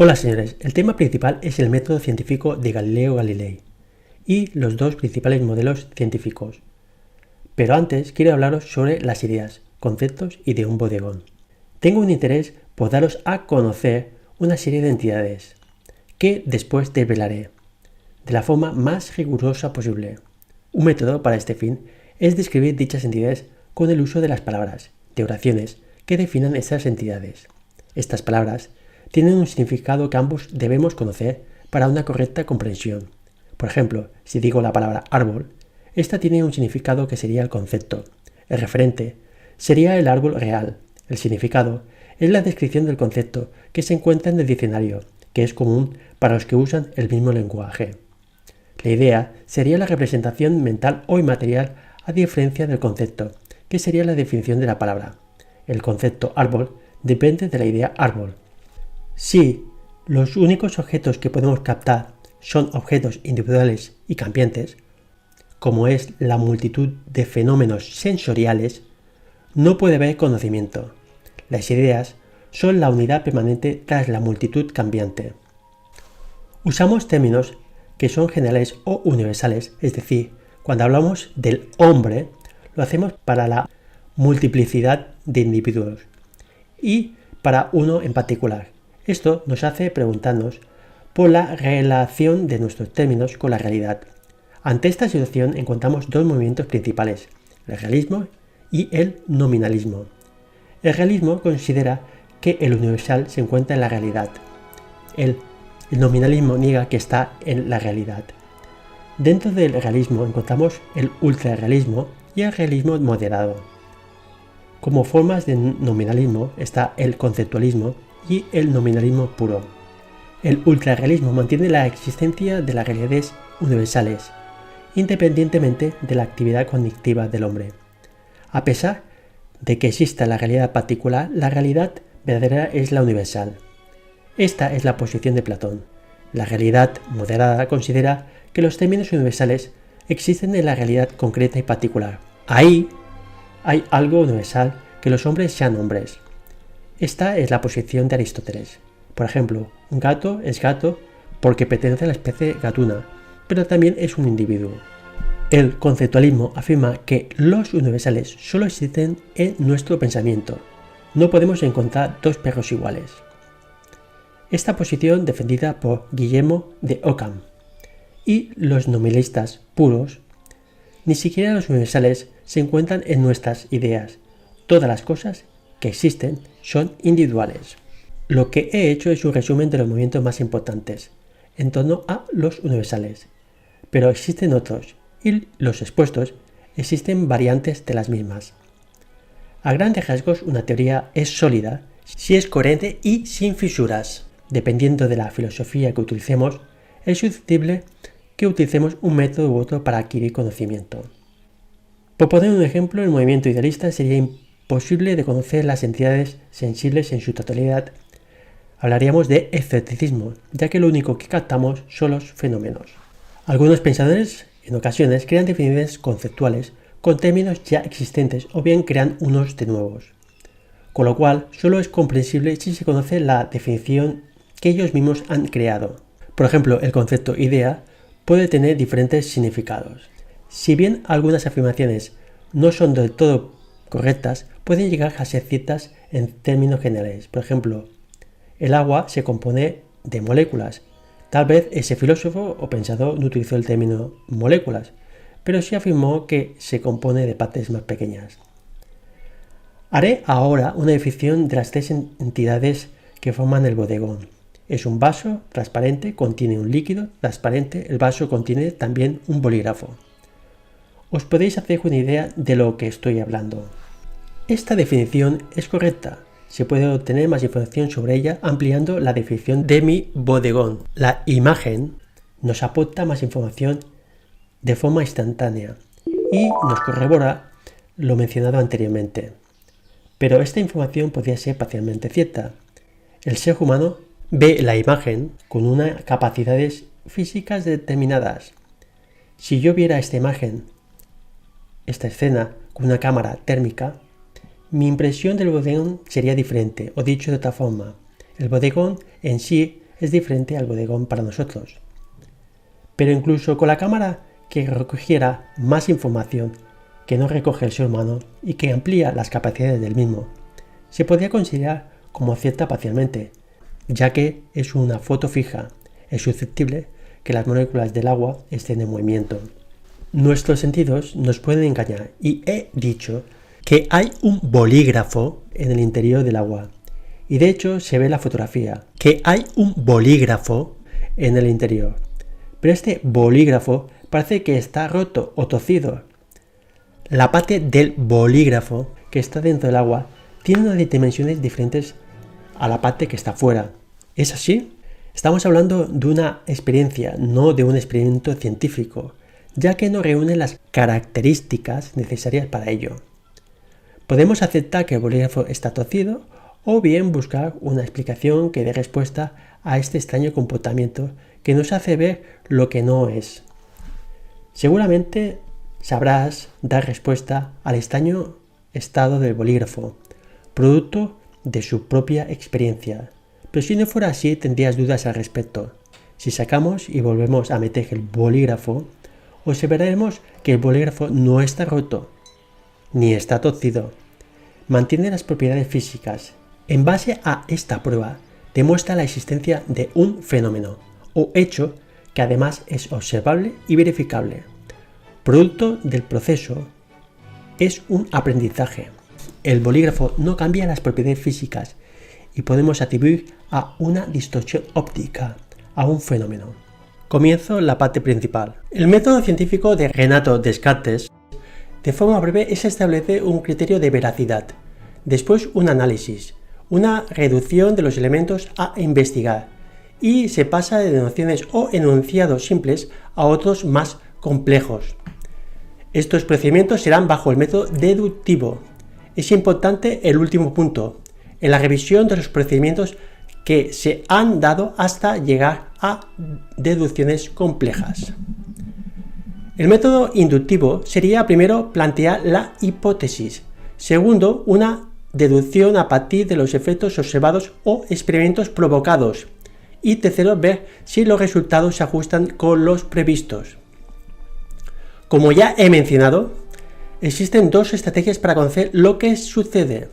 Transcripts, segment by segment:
Hola señores, el tema principal es el método científico de Galileo Galilei y los dos principales modelos científicos. Pero antes quiero hablaros sobre las ideas, conceptos y de un bodegón. Tengo un interés por daros a conocer una serie de entidades que después desvelaré de la forma más rigurosa posible. Un método para este fin es describir dichas entidades con el uso de las palabras, de oraciones que definan esas entidades. Estas palabras tienen un significado que ambos debemos conocer para una correcta comprensión. Por ejemplo, si digo la palabra árbol, esta tiene un significado que sería el concepto. El referente sería el árbol real. El significado es la descripción del concepto que se encuentra en el diccionario, que es común para los que usan el mismo lenguaje. La idea sería la representación mental o inmaterial a diferencia del concepto, que sería la definición de la palabra. El concepto árbol depende de la idea árbol. Si los únicos objetos que podemos captar son objetos individuales y cambiantes, como es la multitud de fenómenos sensoriales, no puede haber conocimiento. Las ideas son la unidad permanente tras la multitud cambiante. Usamos términos que son generales o universales, es decir, cuando hablamos del hombre, lo hacemos para la multiplicidad de individuos y para uno en particular. Esto nos hace preguntarnos por la relación de nuestros términos con la realidad. Ante esta situación encontramos dos movimientos principales, el realismo y el nominalismo. El realismo considera que el universal se encuentra en la realidad. El nominalismo niega que está en la realidad. Dentro del realismo encontramos el ultrarrealismo y el realismo moderado. Como formas de nominalismo está el conceptualismo y el nominalismo puro. El ultrarrealismo mantiene la existencia de las realidades universales, independientemente de la actividad cognitiva del hombre. A pesar de que exista la realidad particular, la realidad verdadera es la universal. Esta es la posición de Platón. La realidad moderada considera que los términos universales existen en la realidad concreta y particular. Ahí hay algo universal, que los hombres sean hombres. Esta es la posición de Aristóteles. Por ejemplo, un gato es gato porque pertenece a la especie gatuna, pero también es un individuo. El conceptualismo afirma que los universales solo existen en nuestro pensamiento. No podemos encontrar dos perros iguales. Esta posición defendida por Guillermo de Ockham. Y los nominalistas puros, ni siquiera los universales se encuentran en nuestras ideas. Todas las cosas que existen son individuales. Lo que he hecho es un resumen de los movimientos más importantes en torno a los universales, pero existen otros y los expuestos existen variantes de las mismas. A grandes rasgos, una teoría es sólida si es coherente y sin fisuras. Dependiendo de la filosofía que utilicemos, es susceptible que utilicemos un método u otro para adquirir conocimiento. Por poner un ejemplo, el movimiento idealista sería imposible de conocer las entidades sensibles en su totalidad. Hablaríamos de escepticismo, ya que lo único que captamos son los fenómenos. Algunos pensadores en ocasiones crean definiciones conceptuales con términos ya existentes o bien crean unos de nuevos, con lo cual solo es comprensible si se conoce la definición que ellos mismos han creado. Por ejemplo, el concepto idea puede tener diferentes significados. Si bien algunas afirmaciones no son del todo correctas, pueden llegar a ser ciertas en términos generales. Por ejemplo, el agua se compone de moléculas. Tal vez ese filósofo o pensador no utilizó el término moléculas, pero sí afirmó que se compone de partes más pequeñas. Haré ahora una definición de las tres entidades que forman el bodegón. Es un vaso transparente, contiene un líquido transparente, el vaso contiene también un bolígrafo. Os podéis hacer una idea de lo que estoy hablando. Esta definición es correcta. Se puede obtener más información sobre ella ampliando la definición de mi bodegón. La imagen nos aporta más información de forma instantánea y nos corrobora lo mencionado anteriormente. Pero esta información podría ser parcialmente cierta. El ser humano ve la imagen con unas capacidades físicas determinadas. Si yo viera esta imagen, esta escena, con una cámara térmica, mi impresión del bodegón sería diferente, o dicho de otra forma, el bodegón en sí es diferente al bodegón para nosotros. Pero incluso con la cámara que recogiera más información que no recoge el ser humano y que amplía las capacidades del mismo, se podría considerar como cierta parcialmente, ya que es una foto fija, es susceptible que las moléculas del agua estén en movimiento. Nuestros sentidos nos pueden engañar y he dicho que hay un bolígrafo en el interior del agua. Y de hecho se ve en la fotografía que hay un bolígrafo en el interior. Pero este bolígrafo parece que está roto o torcido. La parte del bolígrafo que está dentro del agua tiene unas dimensiones diferentes a la parte que está fuera. ¿Es así? Estamos hablando de una experiencia, no de un experimento científico, ya que no reúne las características necesarias para ello. Podemos aceptar que el bolígrafo está torcido o bien buscar una explicación que dé respuesta a este extraño comportamiento que nos hace ver lo que no es. Seguramente sabrás dar respuesta al extraño estado del bolígrafo, producto de su propia experiencia. Pero si no fuera así, tendrías dudas al respecto. Si sacamos y volvemos a meter el bolígrafo, observaremos que el bolígrafo no está roto, ni está torcido. Mantiene las propiedades físicas. En base a esta prueba, demuestra la existencia de un fenómeno o hecho que además es observable y verificable. Producto del proceso es un aprendizaje. El bolígrafo no cambia las propiedades físicas y podemos atribuir a una distorsión óptica a un fenómeno. Comienzo la parte principal. El método científico de Renato Descartes, de forma breve, es establecer un criterio de veracidad, después un análisis, una reducción de los elementos a investigar, y se pasa de nociones o enunciados simples a otros más complejos. Estos procedimientos serán bajo el método deductivo. Es importante el último punto, en la revisión de los procedimientos que se han dado hasta llegar a deducciones complejas. El método inductivo sería primero plantear la hipótesis, segundo una deducción a partir de los efectos observados o experimentos provocados y tercero ver si los resultados se ajustan con los previstos. Como ya he mencionado, existen dos estrategias para conocer lo que sucede.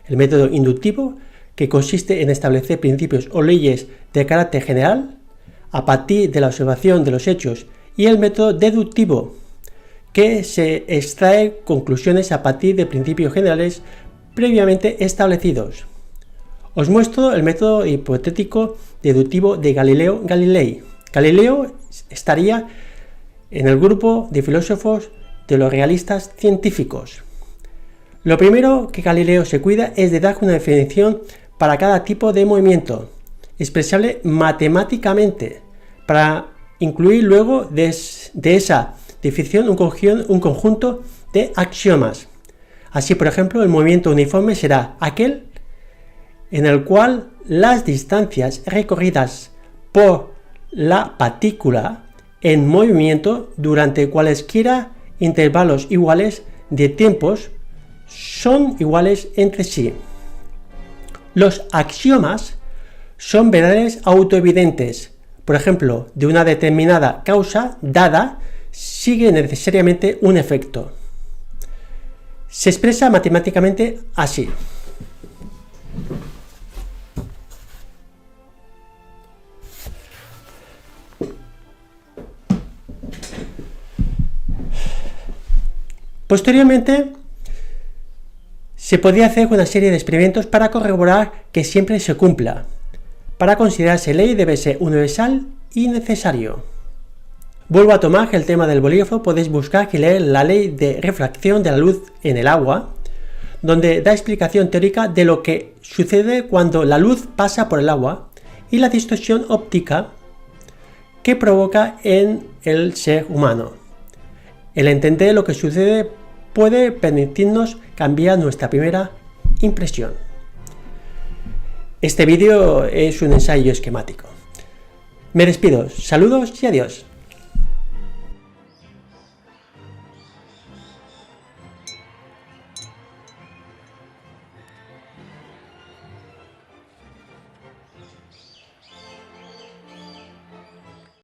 El método inductivo, que consiste en establecer principios o leyes de carácter general a partir de la observación de los hechos, y el método deductivo, que se extrae conclusiones a partir de principios generales previamente establecidos. Os muestro el método hipotético deductivo de Galileo Galilei. Galileo estaría en el grupo de filósofos de los realistas científicos. Lo primero que Galileo se cuida es de dar una definición para cada tipo de movimiento, expresable matemáticamente, para incluir luego de esa definición un conjunto de axiomas. Así, por ejemplo, el movimiento uniforme será aquel en el cual las distancias recorridas por la partícula en movimiento durante cualesquiera intervalos iguales de tiempos son iguales entre sí. Los axiomas son verdades autoevidentes. Por ejemplo, de una determinada causa dada sigue necesariamente un efecto. Se expresa matemáticamente así. Posteriormente, se podría hacer una serie de experimentos para corroborar que siempre se cumpla. Para considerarse ley debe ser universal y necesario. Vuelvo a tomar el tema del bolígrafo, podéis buscar y leer la ley de refracción de la luz en el agua, donde da explicación teórica de lo que sucede cuando la luz pasa por el agua y la distorsión óptica que provoca en el ser humano. El entender lo que sucede puede permitirnos cambiar nuestra primera impresión. Este vídeo es un ensayo esquemático. Me despido, saludos y adiós.